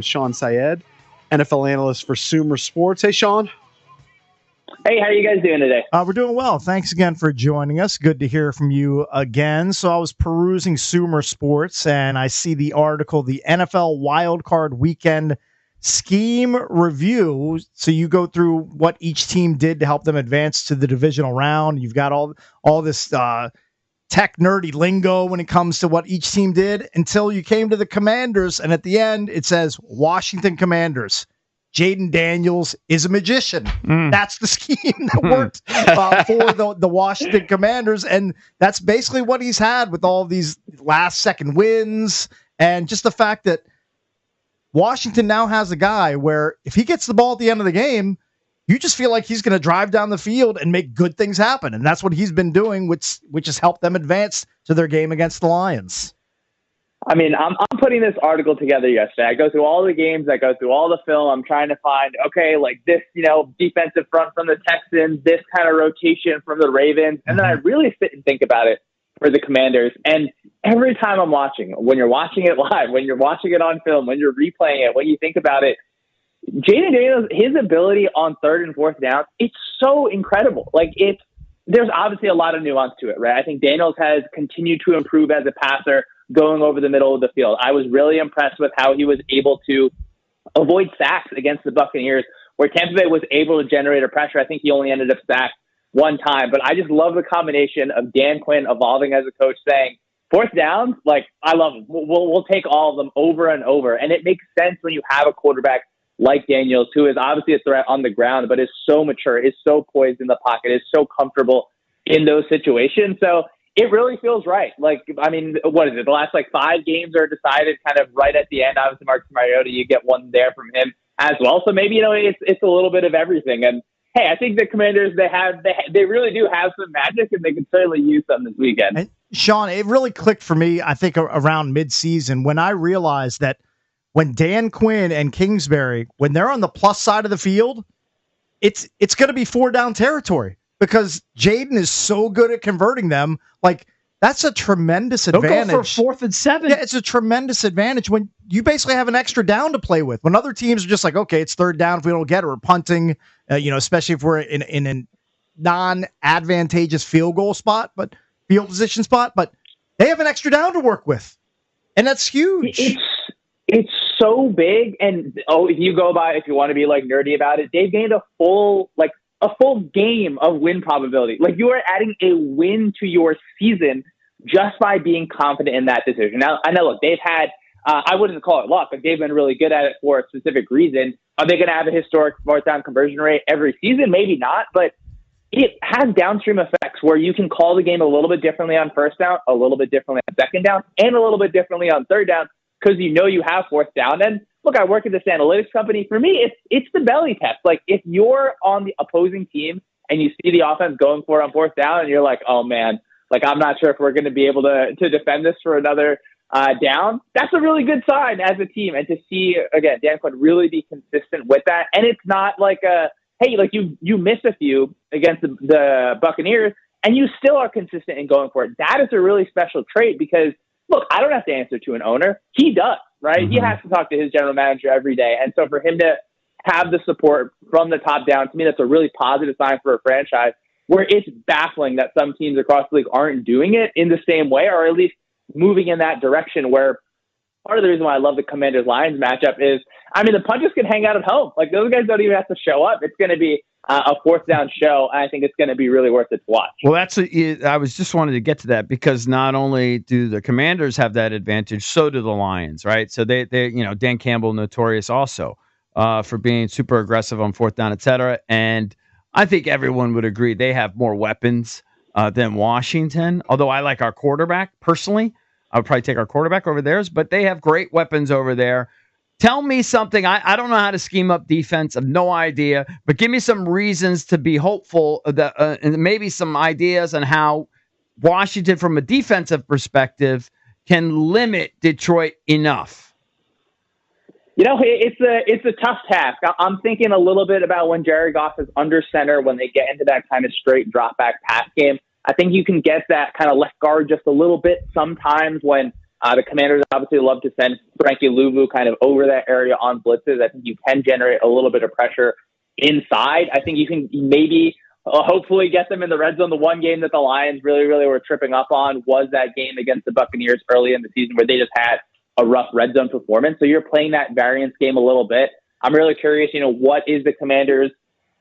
Shawn Syed, NFL analyst for Sumer Sports. Hey, Shawn. Hey, how are you guys doing today? We're doing well. Thanks again for joining us. Good to hear from you again. So I was perusing Sumer Sports, and I see the article, the NFL Wildcard Weekend Scheme Review. So you go through what each team did to help them advance to the divisional round. You've got all this tech nerdy lingo when it comes to what each team did until you came to the Commanders, and at the end it says Washington Commanders. Jayden Daniels is a magician. That's the scheme that worked for the Washington Commanders, and that's basically what he's had with all these last-second wins, and just the fact that Washington now has a guy where if he gets the ball at the end of the game, you just feel like he's going to drive down the field and make good things happen, and that's what he's been doing, which has helped them advance to their game against the Lions. I mean, I'm putting this article together yesterday. I go through all the games. I go through all the film. I'm trying to find, okay, like this, defensive front from the Texans, this kind of rotation from the Ravens. And then I really sit and think about it for the Commanders. And every time I'm watching, when you're watching it live, when you're watching it on film, when you're replaying it, when you think about it, Jayden Daniels, his ability on third and fourth down, it's so incredible. There's obviously a lot of nuance to it, right? I think Daniels has continued to improve as a passer, going over the middle of the field. I was really impressed with how he was able to avoid sacks against the Buccaneers, where Tampa Bay was able to generate a pressure. I think he only ended up sacked one time, but I just love the combination of Dan Quinn evolving as a coach, saying, fourth downs, I love them. We'll take all of them over and over. And it makes sense when you have a quarterback like Daniels, who is obviously a threat on the ground, but is so mature, is so poised in the pocket, is so comfortable in those situations. So it really feels right. What is it? The last 5 games are decided kind of right at the end. Obviously, Marcus Mariota, you get one there from him as well. So maybe, it's a little bit of everything. And hey, I think the Commanders, they really do have some magic, and they can certainly use some this weekend. And Shawn, it really clicked for me, I think, around midseason when I realized that when Dan Quinn and Kingsbury, when they're on the plus side of the field, it's going to be 4-down territory. Because Jayden is so good at converting them, that's a tremendous advantage. They'll go for 4th and 7. Yeah, it's a tremendous advantage when you basically have an extra down to play with. When other teams are just like, okay, it's 3rd down if we don't get it, we're punting. Especially if we're in a non-advantageous field position spot. But they have an extra down to work with, and that's huge. It's so big, and if you want to be nerdy about it, they've gained a full game of win probability. You are adding a win to your season just by being confident in that decision. Now, I know, look, they've had, I wouldn't call it luck, but they've been really good at it for a specific reason. Are they going to have a historic fourth down conversion rate every season? Maybe not, but it has downstream effects where you can call the game a little bit differently on first down, a little bit differently on second down, and a little bit differently on third down because you have fourth down. And look, I work at this analytics company. For me, it's the belly test. If you're on the opposing team and you see the offense going for it on fourth down and you're like, oh man, I'm not sure if we're going to be able to defend this for another down, that's a really good sign as a team. And to see, again, Dan Quinn really be consistent with that. And it's not you miss a few against the Buccaneers and you still are consistent in going for it. That is a really special trait because, look, I don't have to answer to an owner. He does. Right? Mm-hmm. He has to talk to his general manager every day. And so for him to have the support from the top down, to me, that's a really positive sign for a franchise where it's baffling that some teams across the league aren't doing it in the same way, or at least moving in that direction where part of the reason why I love the Commanders-Lions matchup is, the punches can hang out at home. Those guys don't even have to show up. It's going to be a fourth down show. And I think it's going to be really worth it to watch. Well, I was just wanted to get to that because not only do the Commanders have that advantage, so do the Lions, right? So they Dan Campbell notorious also for being super aggressive on fourth down, et cetera. And I think everyone would agree they have more weapons than Washington. Although I like our quarterback personally, I would probably take our quarterback over theirs, but they have great weapons over there. Tell me something. I don't know how to scheme up defense. I have no idea. But give me some reasons to be hopeful that, and maybe some ideas on how Washington, from a defensive perspective, can limit Detroit enough. It's a tough task. I'm thinking a little bit about when Jared Goff is under center, when they get into that kind of straight drop back pass game. I think you can get that kind of left guard just a little bit sometimes when The Commanders obviously love to send Frankie Louvu kind of over that area on blitzes. I think you can generate a little bit of pressure inside. I think you can maybe hopefully get them in the red zone. The one game that the Lions really, really were tripping up on was that game against the Buccaneers early in the season where they just had a rough red zone performance. So you're playing that variance game a little bit. I'm really curious, what is the Commanders'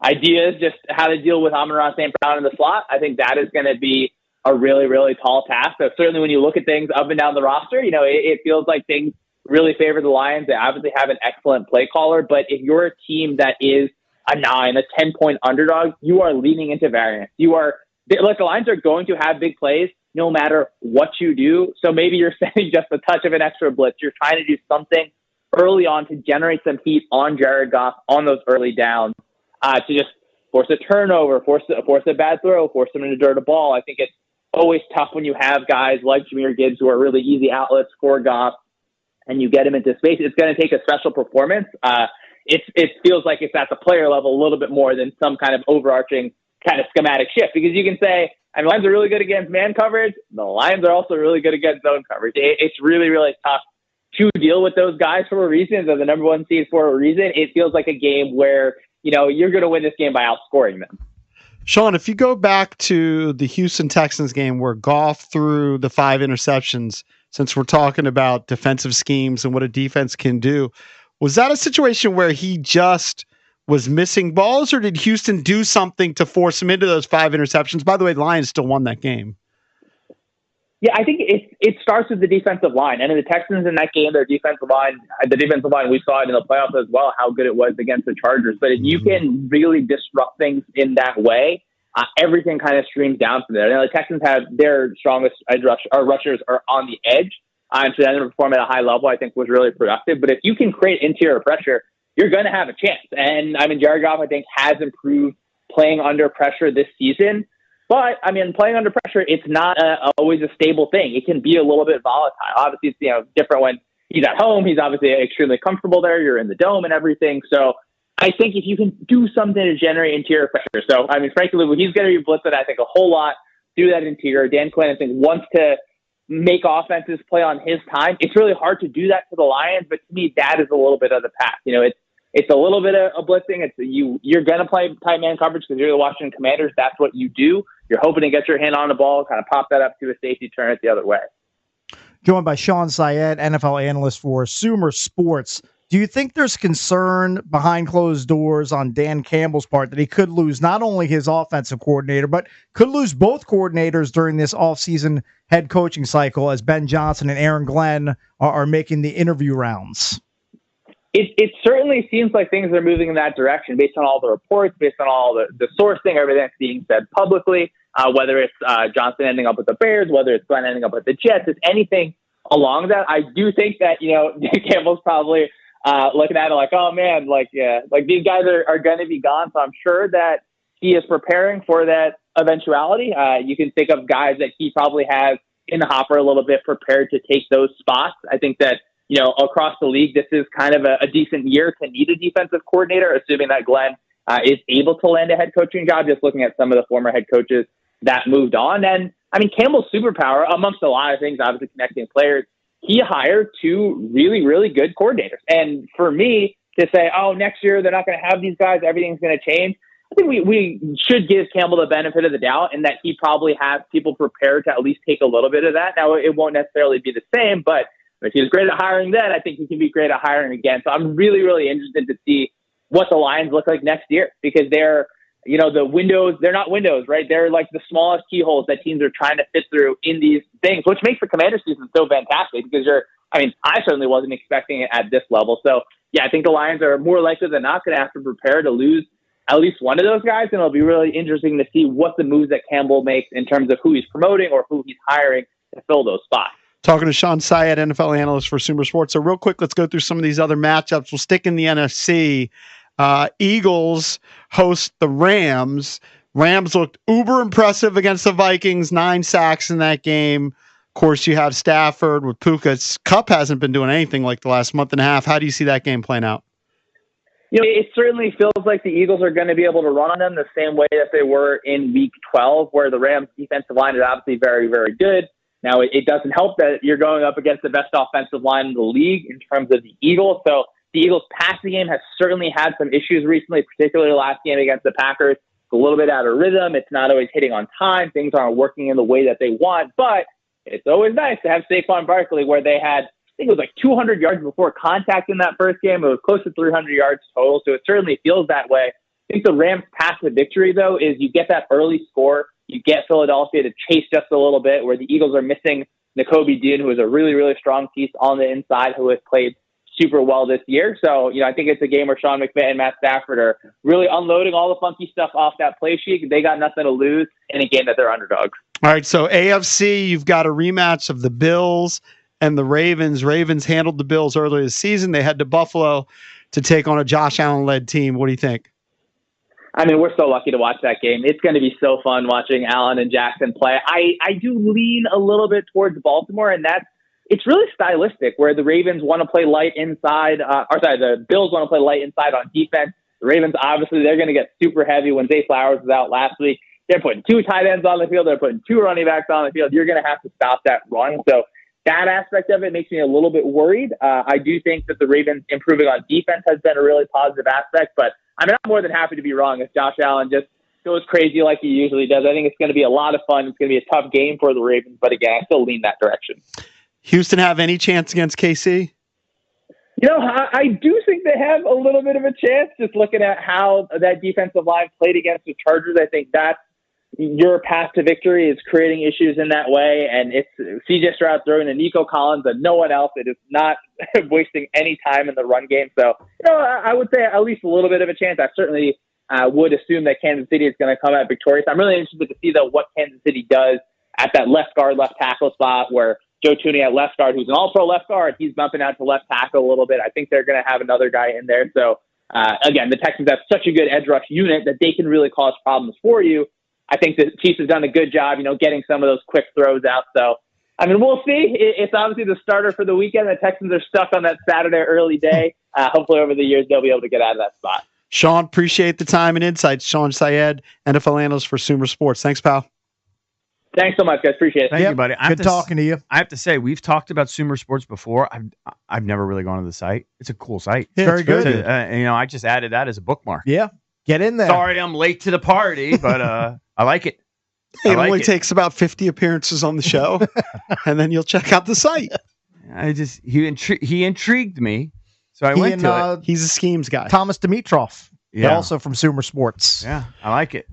ideas, just how to deal with Amon-Ra St. Brown in the slot. I think that is going to be a really, really tall task. So certainly when you look at things up and down the roster, it feels like things really favor the Lions. They obviously have an excellent play caller, but if you're a team that is a 10-point underdog, you are leaning into variance. The Lions are going to have big plays no matter what you do. So maybe you're sending just a touch of an extra blitz. You're trying to do something early on to generate some heat on Jared Goff on those early downs, to just force a turnover, force a bad throw, force them to dirt a ball. I think it's always tough when you have guys like Jahmyr Gibbs who are really easy outlets for Goff, and you get him into space. It's going to take a special performance. It feels like it's at the player level a little bit more than some kind of overarching kind of schematic shift, because you can say, the Lions are really good against man coverage. The Lions are also really good against zone coverage. It's really, really tough to deal with those guys for a reason. They're the number one seed for a reason. It feels like a game where, you're going to win this game by outscoring them. Shawn, if you go back to the Houston Texans game where Goff threw the 5 interceptions, since we're talking about defensive schemes and what a defense can do, was that a situation where he just was missing balls, or did Houston do something to force him into those 5 interceptions? By the way, the Lions still won that game. Yeah, I think it starts with the defensive line. And in the Texans in that game, the defensive line, we saw it in the playoffs as well, how good it was against the Chargers. But if you can really disrupt things in that way, everything kind of streams down from there. Now, the Texans have their strongest rushers are on the edge. And so them to perform at a high level, I think, was really productive. But if you can create interior pressure, you're going to have a chance. And, Jared Goff, I think, has improved playing under pressure this season. But, playing under pressure, it's not always a stable thing. It can be a little bit volatile. Obviously, it's different when he's at home. He's obviously extremely comfortable there. You're in the dome and everything. So I think if you can do something to generate interior pressure. So, frankly, he's going to be blitzing, I think, a whole lot through that interior. Dan Quinn, I think, wants to make offenses play on his time. It's really hard to do that for the Lions, but to me, that is a little bit of the path. It's a little bit of blitzing. You're going to play tight man coverage because you're the Washington Commanders. That's what you do. You're hoping to get your hand on the ball, kind of pop that up to a safety, turn it the other way. Joined by Shawn Syed, NFL analyst for Sumer Sports. Do you think there's concern behind closed doors on Dan Campbell's part that he could lose not only his offensive coordinator, but could lose both coordinators during this offseason head coaching cycle as Ben Johnson and Aaron Glenn are making the interview rounds? It certainly seems like things are moving in that direction based on all the reports, based on all the sourcing, everything that's being said publicly, whether it's Johnson ending up with the Bears, whether it's Glenn ending up with the Jets, it's anything along that. I do think that, Dan Campbell's probably looking at it like, oh man, these guys are going to be gone. So I'm sure that he is preparing for that eventuality. You can think of guys that he probably has in the hopper a little bit prepared to take those spots. I think that, across the league, this is kind of a decent year to need a defensive coordinator, assuming that Glenn is able to land a head coaching job, just looking at some of the former head coaches that moved on. And Campbell's superpower, amongst a lot of things, obviously connecting players, he hired 2 really, really good coordinators. And for me to say, oh, next year they're not going to have these guys, everything's going to change, I think we should give Campbell the benefit of the doubt, and that he probably has people prepared to at least take a little bit of that. Now, it won't necessarily be the same, but if he was great at hiring then, I think he can be great at hiring again. So I'm really, really interested to see what the Lions look like next year, because they're, the windows, they're not windows, right? They're like the smallest keyholes that teams are trying to fit through in these things, which makes the Commander season so fantastic, because I certainly wasn't expecting it at this level. So yeah, I think the Lions are more likely than not going to have to prepare to lose at least one of those guys. And it'll be really interesting to see what the moves that Campbell makes in terms of who he's promoting or who he's hiring to fill those spots. Talking to Shawn Syed, NFL analyst for Sumer Sports. So real quick, let's go through some of these other matchups. We'll stick in the NFC. Eagles host the Rams. Rams looked uber impressive against the Vikings, 9 sacks in that game. Of course, you have Stafford with Puka. Kupp hasn't been doing anything like the last month and a half. How do you see that game playing out? It certainly feels like the Eagles are going to be able to run on them the same way that they were in Week 12, where the Rams' defensive line is obviously very, very good. Now, it doesn't help that you're going up against the best offensive line in the league in terms of the Eagles. So the Eagles' passing game has certainly had some issues recently, particularly last game against the Packers. It's a little bit out of rhythm. It's not always hitting on time. Things aren't working in the way that they want. But it's always nice to have Saquon Barkley, where they had, I think it was like 200 yards before contact in that first game. It was close to 300 yards total. So it certainly feels that way. I think the Rams' path to victory, though, is you get that early score. You get Philadelphia to chase just a little bit, where the Eagles are missing Nakobe Dean, who is a really, really strong piece on the inside, who has played super well this year. So, I think it's a game where Sean McVay and Matt Stafford are really unloading all the funky stuff off that play sheet. They got nothing to lose in a game that they're underdogs. All right, so AFC, you've got a rematch of the Bills and the Ravens. Ravens handled the Bills earlier this season. They head to Buffalo to take on a Josh Allen-led team. What do you think? I mean, we're so lucky to watch that game. It's going to be so fun watching Allen and Jackson play. I do lean a little bit towards Baltimore, and it's really stylistic, where the Ravens want to play light inside, the Bills want to play light inside on defense. The Ravens, obviously, they're going to get super heavy. When Zay Flowers was out last week, they're putting 2 tight ends on the field. They're putting 2 running backs on the field. You're going to have to stop that run. So that aspect of it makes me a little bit worried. I do think that the Ravens improving on defense has been a really positive aspect, but I'm more than happy to be wrong if Josh Allen just goes crazy like he usually does. I think it's going to be a lot of fun. It's going to be a tough game for the Ravens, but again, I still lean that direction. Houston have any chance against KC? I do think they have a little bit of a chance, just looking at how that defensive line played against the Chargers. I think that's your path to victory, is creating issues in that way. And it's CJ Stroud throwing to Nico Collins and no one else. It is not wasting any time in the run game. So, I would say at least a little bit of a chance. I certainly would assume that Kansas City is going to come out victorious. I'm really interested to see, though, what Kansas City does at that left guard, left tackle spot, where Joe Thuney at left guard, who's an all-pro left guard, he's bumping out to left tackle a little bit. I think they're going to have another guy in there. So, again, the Texans have such a good edge rush unit that they can really cause problems for you. I think the Chiefs have done a good job, getting some of those quick throws out. So, we'll see. It's obviously the starter for the weekend. The Texans are stuck on that Saturday early day. Hopefully over the years, they'll be able to get out of that spot. Shawn, appreciate the time and insights. Shawn Syed, NFL analyst for Sumer Sports. Thanks, pal. Thanks so much, guys. Appreciate it. Thank you, buddy. Good talking to you. I have to say, we've talked about Sumer Sports before. I've never really gone to the site. It's a cool site. Yeah, very good. I just added that as a bookmark. Yeah, get in there. Sorry, I'm late to the party, but I like it. It only takes about 50 appearances on the show, and then you'll check out the site. He intrigued me, so I went to it. He's a schemes guy. Thomas Dimitrov, Yeah. also from Sumer Sports. Yeah, I like it.